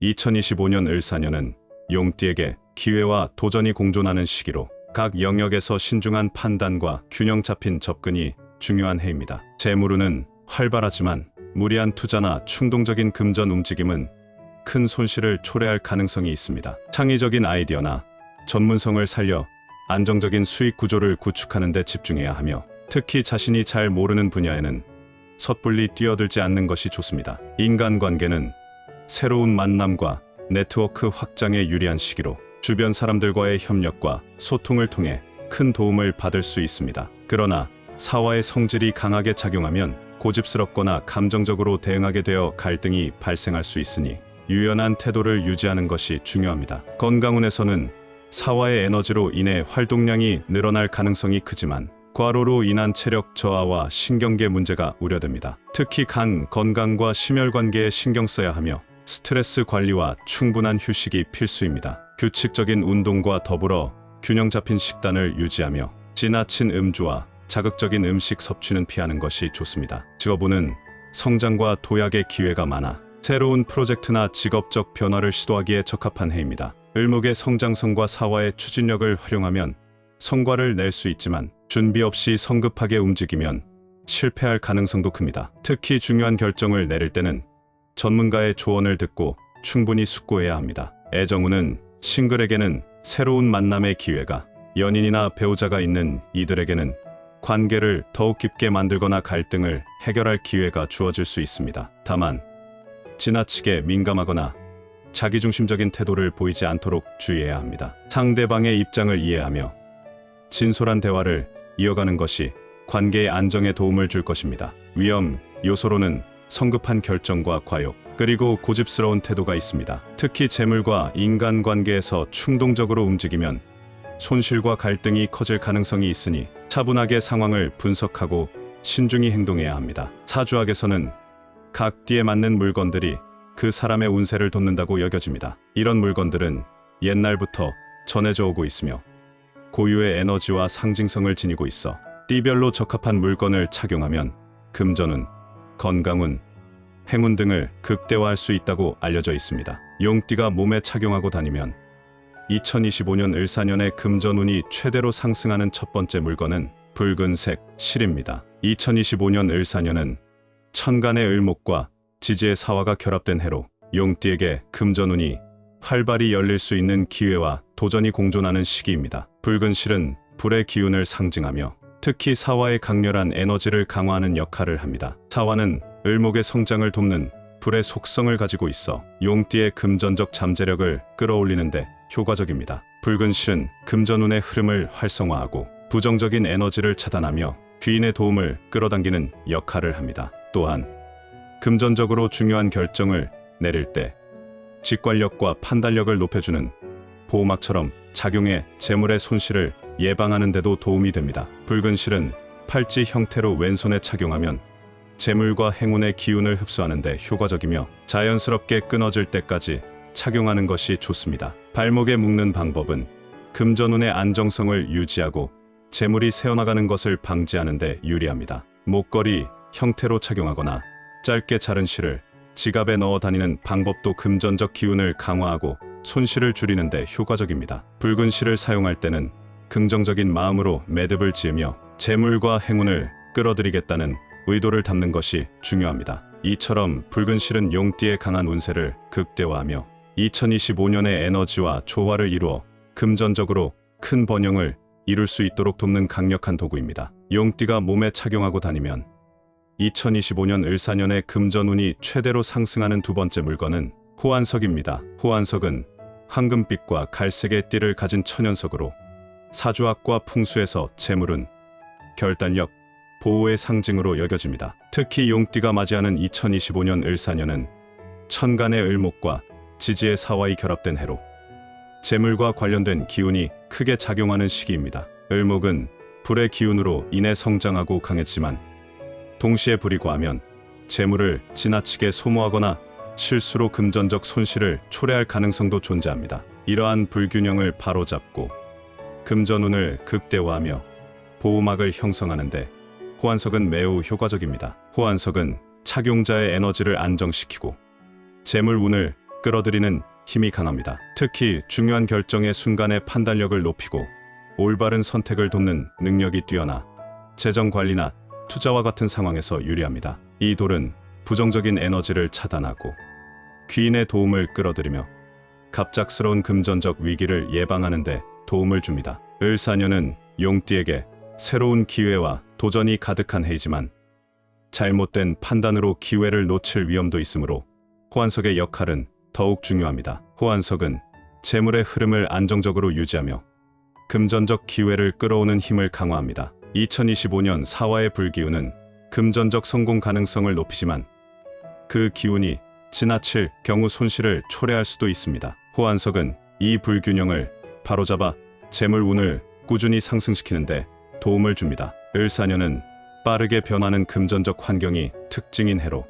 2025년 을사년은 용띠에게 기회와 도전이 공존하는 시기로 각 영역에서 신중한 판단과 균형 잡힌 접근이 중요한 해입니다. 재물운은 활발하지만 무리한 투자나 충동적인 금전 움직임은 큰 손실을 초래할 가능성이 있습니다. 창의적인 아이디어나 전문성을 살려 안정적인 수익 구조를 구축하는 데 집중해야 하며, 특히 자신이 잘 모르는 분야에는 섣불리 뛰어들지 않는 것이 좋습니다. 인간관계는 새로운 만남과 네트워크 확장에 유리한 시기로 주변 사람들과의 협력과 소통을 통해 큰 도움을 받을 수 있습니다. 그러나 사화의 성질이 강하게 작용하면 고집스럽거나 감정적으로 대응하게 되어 갈등이 발생할 수 있으니 유연한 태도를 유지하는 것이 중요합니다. 건강운에서는 사화의 에너지로 인해 활동량이 늘어날 가능성이 크지만 과로로 인한 체력 저하와 신경계 문제가 우려됩니다. 특히 간 건강과 심혈관계에 신경 써야 하며 스트레스 관리와 충분한 휴식이 필수입니다. 규칙적인 운동과 더불어 균형 잡힌 식단을 유지하며 지나친 음주와 자극적인 음식 섭취는 피하는 것이 좋습니다. 직업운은 성장과 도약의 기회가 많아 새로운 프로젝트나 직업적 변화를 시도하기에 적합한 해입니다. 을목의 성장성과 사화의 추진력을 활용하면 성과를 낼 수 있지만 준비 없이 성급하게 움직이면 실패할 가능성도 큽니다. 특히 중요한 결정을 내릴 때는 전문가의 조언을 듣고 충분히 숙고해야 합니다. 애정운은 싱글에게는 새로운 만남의 기회가, 연인이나 배우자가 있는 이들에게는 관계를 더욱 깊게 만들거나 갈등을 해결할 기회가 주어질 수 있습니다. 다만 지나치게 민감하거나 자기중심적인 태도를 보이지 않도록 주의해야 합니다. 상대방의 입장을 이해하며 진솔한 대화를 이어가는 것이 관계의 안정에 도움을 줄 것입니다. 위험 요소로는 성급한 결정과 과욕, 그리고 고집스러운 태도가 있습니다. 특히 재물과 인간관계에서 충동적으로 움직이면 손실과 갈등이 커질 가능성이 있으니 차분하게 상황을 분석하고 신중히 행동해야 합니다. 사주학에서는 각 띠에 맞는 물건들이 그 사람의 운세를 돋는다고 여겨집니다. 이런 물건들은 옛날부터 전해져 오고 있으며 고유의 에너지와 상징성을 지니고 있어 띠별로 적합한 물건을 착용하면 금전운, 건강운, 행운 등을 극대화할 수 있다고 알려져 있습니다. 용띠가 몸에 착용하고 다니면 2025년 을사년의 금전운이 최대로 상승하는 첫 번째 물건은 붉은색 실입니다. 2025년 을사년은 천간의 을목과 지지의 사화가 결합된 해로 용띠에게 금전운이 활발히 열릴 수 있는 기회와 도전이 공존하는 시기입니다. 붉은 실은 불의 기운을 상징하며 특히 사화의 강렬한 에너지를 강화하는 역할을 합니다. 사화는 을목의 성장을 돕는 불의 속성을 가지고 있어 용띠의 금전적 잠재력을 끌어올리는데 효과적입니다. 붉은 실은 금전운의 흐름을 활성화하고 부정적인 에너지를 차단하며 귀인의 도움을 끌어당기는 역할을 합니다. 또한 금전적으로 중요한 결정을 내릴 때 직관력과 판단력을 높여주는 보호막처럼 작용해 재물의 손실을 예방하는 데도 도움이 됩니다. 붉은 실은 팔찌 형태로 왼손에 착용하면 재물과 행운의 기운을 흡수하는 데 효과적이며 자연스럽게 끊어질 때까지 착용하는 것이 좋습니다. 발목에 묶는 방법은 금전운의 안정성을 유지하고 재물이 새어나가는 것을 방지하는 데 유리합니다. 목걸이 형태로 착용하거나 짧게 자른 실을 지갑에 넣어 다니는 방법도 금전적 기운을 강화하고 손실을 줄이는 데 효과적입니다. 붉은 실을 사용할 때는 긍정적인 마음으로 매듭을 지으며 재물과 행운을 끌어들이겠다는 의도를 담는 것이 중요합니다. 이처럼 붉은 실은 용띠의 강한 운세를 극대화하며 2025년의 에너지와 조화를 이루어 금전적으로 큰 번영을 이룰 수 있도록 돕는 강력한 도구입니다. 용띠가 몸에 착용하고 다니면 2025년 을사년의 금전운이 최대로 상승하는 두 번째 물건은 호환석입니다. 호환석은 황금빛과 갈색의 띠를 가진 천연석으로 사주학과 풍수에서 재물운, 결단력, 보호의 상징으로 여겨집니다. 특히 용띠가 맞이하는 2025년 을사년은 천간의 을목과 지지의 사화이 결합된 해로 재물과 관련된 기운이 크게 작용하는 시기입니다. 을목은 불의 기운으로 인해 성장하고 강했지만 동시에 불이 과하면 재물을 지나치게 소모하거나 실수로 금전적 손실을 초래할 가능성도 존재합니다. 이러한 불균형을 바로잡고 금전운을 극대화하며 보호막을 형성하는데 호환석은 매우 효과적입니다. 호환석은 착용자의 에너지를 안정시키고 재물운을 끌어들이는 힘이 강합니다. 특히 중요한 결정의 순간의 판단력을 높이고 올바른 선택을 돕는 능력이 뛰어나 재정 관리나 투자와 같은 상황에서 유리합니다. 이 돌은 부정적인 에너지를 차단하고 귀인의 도움을 끌어들이며 갑작스러운 금전적 위기를 예방하는 데 도움을 줍니다. 을사년은 용띠에게 새로운 기회와 도전이 가득한 해이지만 잘못된 판단으로 기회를 놓칠 위험도 있으므로 호환석의 역할은 더욱 중요합니다. 호환석은 재물의 흐름을 안정적으로 유지하며 금전적 기회를 끌어오는 힘을 강화합니다. 2025년 사화의 불기운은 금전적 성공 가능성을 높이지만 그 기운이 지나칠 경우 손실을 초래할 수도 있습니다. 호환석은 이 불균형을 바로잡아 재물 운을 꾸준히 상승시키는데 도움을 줍니다. 을사년은 빠르게 변하는 금전적 환경이 특징인 해로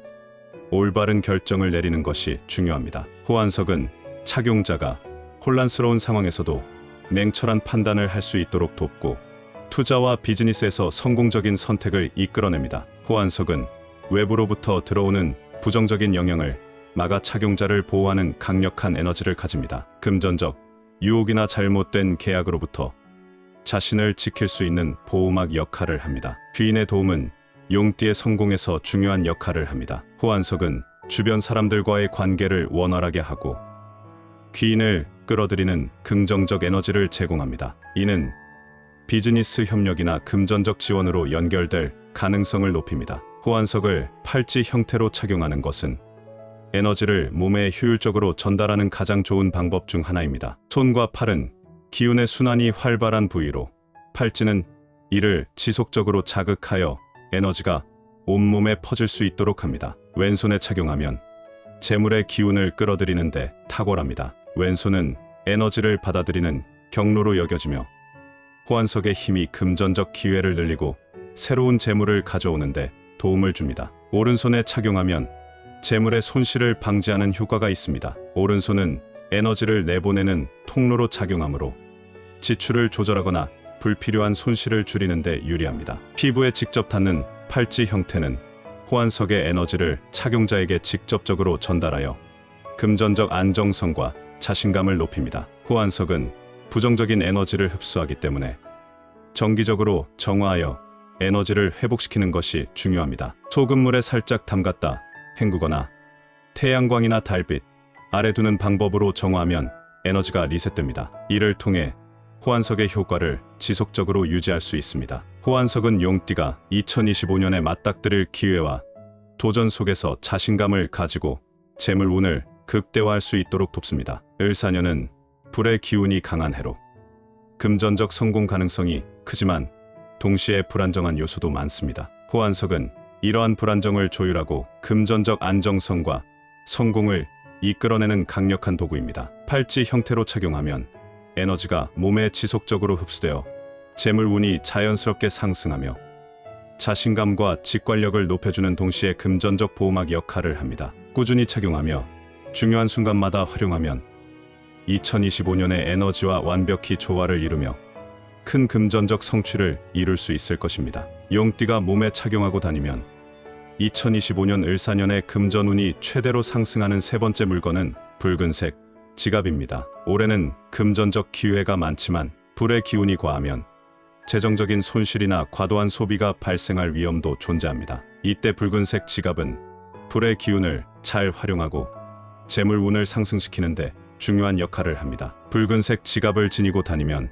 올바른 결정을 내리는 것이 중요합니다. 호환석은 착용자가 혼란스러운 상황에서도 냉철한 판단을 할 수 있도록 돕고 투자와 비즈니스에서 성공적인 선택을 이끌어냅니다. 호환석은 외부로부터 들어오는 부정적인 영향을 막아 착용자를 보호하는 강력한 에너지를 가집니다. 금전적 유혹이나 잘못된 계약으로부터 자신을 지킬 수 있는 보호막 역할을 합니다. 귀인의 도움은 용띠의 성공에서 중요한 역할을 합니다. 호환석은 주변 사람들과의 관계를 원활하게 하고 귀인을 끌어들이는 긍정적 에너지를 제공합니다. 이는 비즈니스 협력이나 금전적 지원으로 연결될 가능성을 높입니다. 호환석을 팔찌 형태로 착용하는 것은 에너지를 몸에 효율적으로 전달하는 가장 좋은 방법 중 하나입니다. 손과 팔은 기운의 순환이 활발한 부위로 팔찌는 이를 지속적으로 자극하여 에너지가 온몸에 퍼질 수 있도록 합니다. 왼손에 착용하면 재물의 기운을 끌어들이는데 탁월합니다. 왼손은 에너지를 받아들이는 경로로 여겨지며 호환석의 힘이 금전적 기회를 늘리고 새로운 재물을 가져오는데 도움을 줍니다. 오른손에 착용하면 재물의 손실을 방지하는 효과가 있습니다. 오른손은 에너지를 내보내는 통로로 작용하므로 지출을 조절하거나 불필요한 손실을 줄이는 데 유리합니다. 피부에 직접 닿는 팔찌 형태는 호환석의 에너지를 착용자에게 직접적으로 전달하여 금전적 안정성과 자신감을 높입니다. 호환석은 부정적인 에너지를 흡수하기 때문에 정기적으로 정화하여 에너지를 회복시키는 것이 중요합니다. 소금물에 살짝 담갔다 헹구거나 태양광이나 달빛 아래 두는 방법으로 정화하면 에너지가 리셋됩니다. 이를 통해 호환석의 효과를 지속적으로 유지할 수 있습니다. 호환석은 용띠가 2025년에 맞닥뜨릴 기회와 도전 속에서 자신감을 가지고 재물 운을 극대화할 수 있도록 돕습니다. 을사년은 불의 기운이 강한 해로 금전적 성공 가능성이 크지만 동시에 불안정한 요소도 많습니다. 호환석은 이러한 불안정을 조율하고 금전적 안정성과 성공을 이끌어내는 강력한 도구입니다. 팔찌 형태로 착용하면 에너지가 몸에 지속적으로 흡수되어 재물 운이 자연스럽게 상승하며 자신감과 직관력을 높여주는 동시에 금전적 보호막 역할을 합니다. 꾸준히 착용하며 중요한 순간마다 활용하면 2025년의 에너지와 완벽히 조화를 이루며 큰 금전적 성취를 이룰 수 있을 것입니다. 용띠가 몸에 착용하고 다니면 2025년 을사년의 금전운이 최대로 상승하는 세 번째 물건은 붉은색 지갑입니다. 올해는 금전적 기회가 많지만 불의 기운이 과하면 재정적인 손실이나 과도한 소비가 발생할 위험도 존재합니다. 이때 붉은색 지갑은 불의 기운을 잘 활용하고 재물 운을 상승시키는데 중요한 역할을 합니다. 붉은색 지갑을 지니고 다니면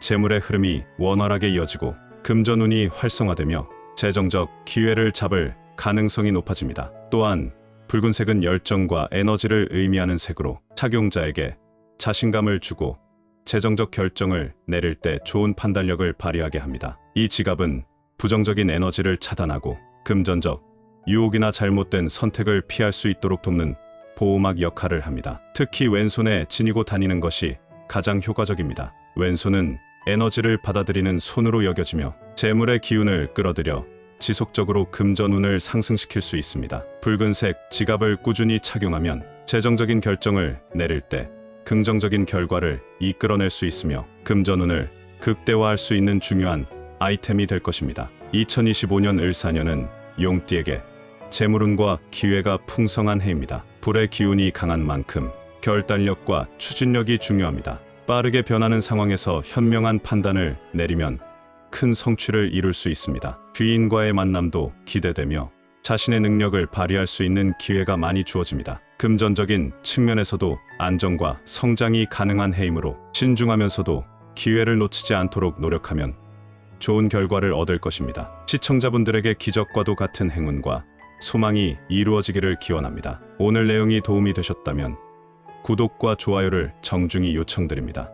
재물의 흐름이 원활하게 이어지고 금전운이 활성화되며 재정적 기회를 잡을 가능성이 높아집니다. 또한 붉은색은 열정과 에너지를 의미하는 색으로 착용자에게 자신감을 주고 재정적 결정을 내릴 때 좋은 판단력을 발휘하게 합니다. 이 지갑은 부정적인 에너지를 차단하고 금전적 유혹이나 잘못된 선택을 피할 수 있도록 돕는 보호막 역할을 합니다. 특히 왼손에 지니고 다니는 것이 가장 효과적입니다. 왼손은 에너지를 받아들이는 손으로 여겨지며 재물의 기운을 끌어들여 지속적으로 금전운을 상승시킬 수 있습니다. 붉은색 지갑을 꾸준히 착용하면 재정적인 결정을 내릴 때 긍정적인 결과를 이끌어낼 수 있으며 금전운을 극대화할 수 있는 중요한 아이템이 될 것입니다. 2025년 을사년은 용띠에게 재물운과 기회가 풍성한 해입니다. 불의 기운이 강한 만큼 결단력과 추진력이 중요합니다. 빠르게 변하는 상황에서 현명한 판단을 내리면 큰 성취를 이룰 수 있습니다. 귀인과의 만남도 기대되며 자신의 능력을 발휘할 수 있는 기회가 많이 주어집니다. 금전적인 측면에서도 안정과 성장이 가능한 해이므로 신중하면서도 기회를 놓치지 않도록 노력하면 좋은 결과를 얻을 것입니다. 시청자분들에게 기적과도 같은 행운과 소망이 이루어지기를 기원합니다. 오늘 내용이 도움이 되셨다면 구독과 좋아요를 정중히 요청드립니다.